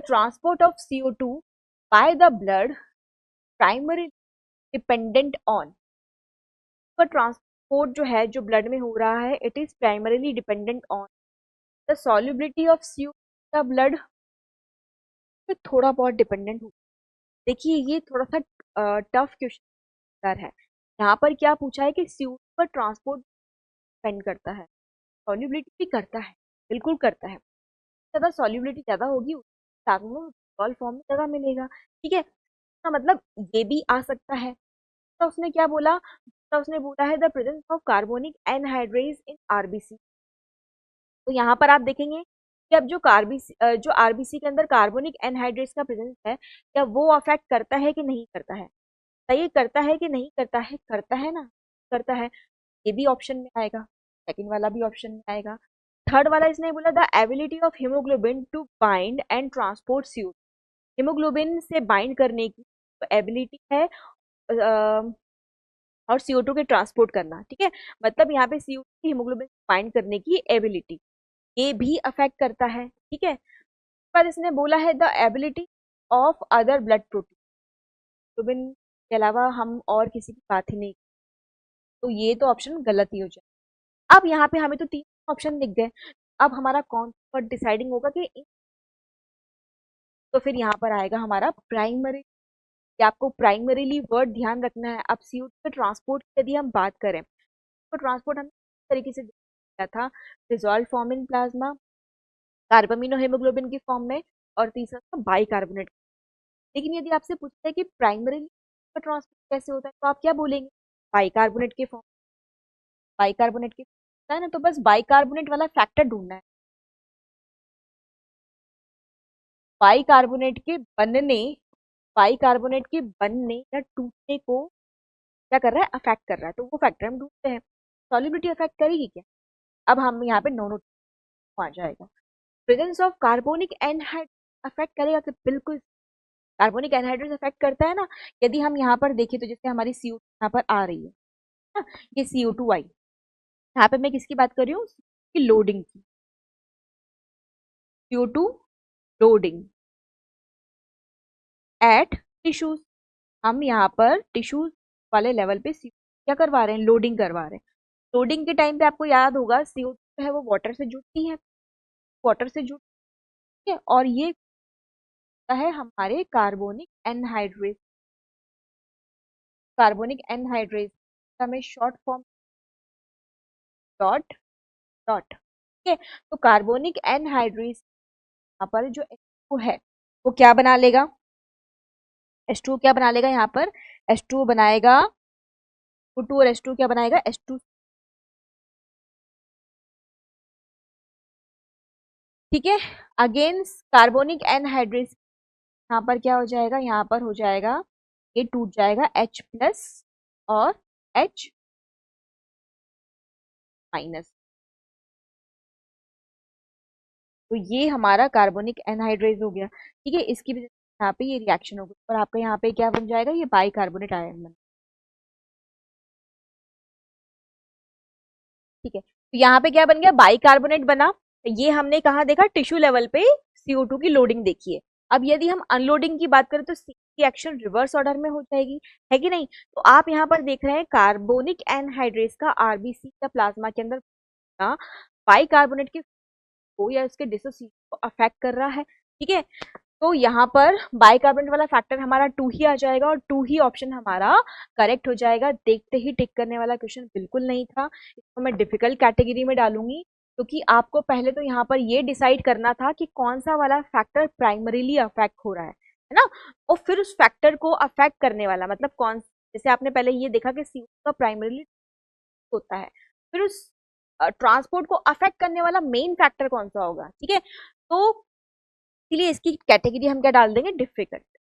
Transport of CO2 by the blood primary dependent on, का transport जो है जो ब्लड में हो रहा है it is primarily dependent on the solubility of CO2 the blood पे थोड़ा बहुत डिपेंडेंट हो। देखिए ये थोड़ा सा टफ क्वेश्चन है। यहाँ पर क्या पूछा है कि CO2 पर ट्रांसपोर्ट डिपेंड करता है, सॉल्युबिलिटी भी करता है, बिल्कुल करता है। ज़्यादा सॉल्युबिलिटी ज़्यादा होगी साथ में सॉल्व फॉर्म में ज़्यादा मिलेगा। ठीक है, तो मतलब ये भी आ सकता है। तो उसने क्या बोला, तो उसने बोला है the presence of carbonic anhydrase in RBC. तो यहाँ पर आप देखेंगे कि अब जो जो आरबीसी के अंदर कार्बोनिक एनहाइड्रेज का प्रेजेंस है, क्या वो अफेक्ट करता है कि नहीं करता है? सही करता है कि नहीं करता है? करता है ना, करता है। ये भी ऑप्शन में आएगा, सेकंड वाला भी ऑप्शन में आएगा। थर्ड वाला इसने बोला the ability of haemoglobin to bind and transport CO2। Haemoglobin से बाइंड करने की एबिलिटी है और CO2 के ट्रांसपोर्ट करना। ठीक है, मतलब यहाँ पे CO2 की हीमोग्लोबिन बाइंड करने की एबिलिटी, ये भी अफेक्ट करता है। ठीक है, पर इसने बोला है the ability of other blood protein, haemoglobin के अलावा हम और किसी की बात ही नहीं, तो ये तो ऑप्शन गलत ही हो जाए। अब यहाँ पे हमें तो 3 ऑप्शन दिख गए, अब हमारा कौन सा डिसाइडिंग होगा कि तो फिर यहाँ पर आएगा हमारा प्राइमरी, कि आपको प्राइमरीली वर्ड ध्यान रखना है। अब CO2 के ट्रांसपोर्ट की यदि हम बात करें तो ट्रांसपोर्ट हम इस तरीके से किया था, dissolve form in plasma, carbamino haemoglobin की फॉर्म में, और तीसरा था बाइकार्बोनेट। लेकिन यदि आपसे पूछता है कि प्राइमरीली का ट्रांसपोर्ट कैसे होता है तो आप क्या बोलेंगे? बाइकार्बोनेट के फॉर्म, बाइकार्बोनेट के होता है ना, तो बस बाइकार्बोनेट वाला फैक्टर ढूंढना है। बाइकार्बोनेट के बनने, बाइकार्बोनेट के बनने या टूटने को क्या कर रहा है? अफेक्ट कर रहा है, तो वो फैक्टर हम ढूंढते हैं। सॉल्युबिलिटी अफेक्ट करेगी क्या? अब हम यहाँ पे नो आ जाएगा। Presence of carbonic anhydride affect करेगा कि बिल्कुल कार्बोनिक एनहाइड्रेट अफेक्ट करता है ना। यदि हम यहाँ पर देखें तो जैसे हमारी CO2 यहाँ पर आ रही है ना, ये CO2 आई, यहाँ पे मैं किसकी बात कर रही हूँ? की लोडिंग की, CO2 लोडिंग एट टिश्यूज। हम यहाँ पर टिश्यूज वाले लेवल पे क्या करवा रहे हैं? लोडिंग करवा रहे हैं। लोडिंग के टाइम पे आपको याद होगा CO2 जो है वो वाटर से जुड़ती है, वाटर से जुड़ती है, और ये है हमारे कार्बोनिक एनहाइड्रेट, कार्बोनिक एनहाइड्रेट हमें शॉर्ट फॉर्म डॉट डॉट। ठीक है, तो कार्बोनिक एनहाइड्रेट यहाँ पर जो H2 है वो क्या बना लेगा? H2 क्या बना लेगा? यहाँ पर H2 बनाएगा, O2 और H2 क्या बनाएगा? H2। ठीक है, अगेंस्ट कार्बोनिक एनहाइड्रेट यहाँ पर क्या हो जाएगा? यहाँ पर हो जाएगा, ये टूट जाएगा H प्लस और H माइनस। तो ये हमारा कार्बोनिक एनहाइड्रेट हो गया। ठीक है, इसकी वजह से यहाँ पे ये रिएक्शन होगा और आपका यहाँ पे क्या बन जाएगा? ये बाइकार्बोनेट आयन बन। ठीक है, तो यहाँ पे क्या बन गया? बाइकार्बोनेट बना। ये हमने कहा देखा? टिश्यू लेवल पे CO2 की लोडिंग देखी है। अब यदि हम अनलोडिंग की बात करें तो रिएक्शन रिवर्स ऑर्डर में हो जाएगी, है कि नहीं? तो आप यहाँ पर देख रहे हैं कार्बोनिक एनहाइड्रेट का आरबीसी या प्लाज्मा के अंदर बाइकार्बोनेट के को या उसके डिसोसिएशन को अफेक्ट कर रहा है। ठीक है, तो यहाँ पर बाइकार्बोनेट वाला फैक्टर हमारा 2 ही आ जाएगा और 2 ही ऑप्शन हमारा करेक्ट हो जाएगा। देखते ही टिक करने वाला क्वेश्चन बिल्कुल नहीं था, इसको मैं डिफिकल्ट कैटेगरी में डालूंगी, क्योंकि आपको पहले तो यहाँ पर ये डिसाइड करना था कि कौन सा वाला फैक्टर प्राइमरीली अफेक्ट हो रहा है ना, और फिर उस फैक्टर को अफेक्ट करने वाला मतलब कौन, जैसे आपने पहले ये देखा कि CO का प्राइमरीली होता है, फिर उस ट्रांसपोर्ट को अफेक्ट करने वाला मेन फैक्टर कौन सा होगा। ठीक है, तो इसलिए इसकी कैटेगरी हम क्या डाल देंगे? डिफिकल्ट।